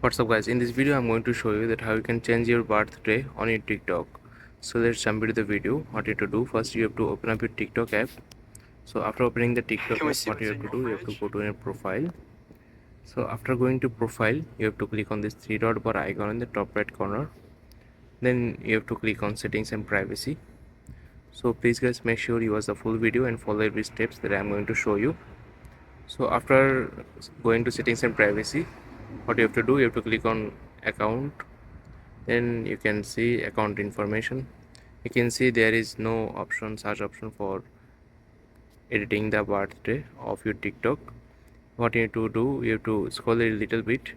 What's up guys, in this video I'm going to show you that how you can change your birthday on your TikTok. So let's jump into the video. What you have to do, first you have to open up your TikTok app. So after opening the TikTok app, what you have to do, you have to go to your profile. So after going to profile, you have to click on this three dot bar icon in the top right corner. Then you have to click on settings and privacy. So please guys, make sure you watch the full video and follow every steps that I'm going to show you. So after going to settings and privacy, what you have to do, you have to click on account. Then you can see account information. You can see there is no option, search option for editing the birthday of your TikTok. What you have to do, you have to scroll a little bit,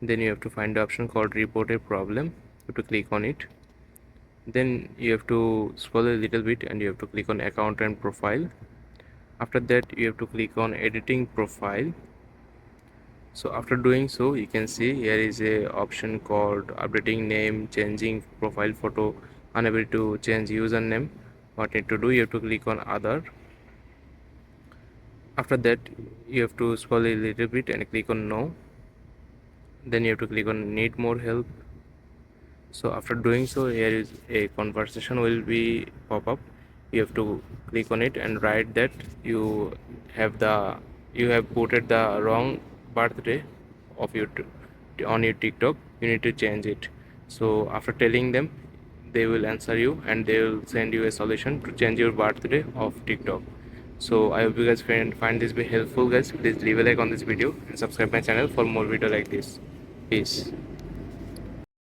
then you have to find the option called report a problem. You have to click on it. Then you have to scroll a little bit and you have to click on account and profile. After that you have to click on editing profile. So after doing so, you can see here is a option called updating name, changing profile photo, unable to change username. What you need to do, you have to click on other. After that you have to scroll a little bit and click on no. Then you have to click on need more help. So after doing so, here is a conversation will be pop up. You have to click on it and write that you have put the wrong birthday of your on your TikTok. You need to change it. So after telling them, they will answer you and they will send you a solution to change your birthday of TikTok. So I hope you guys find this be helpful guys. Please leave a like on this video and subscribe my channel for more video like this. Peace.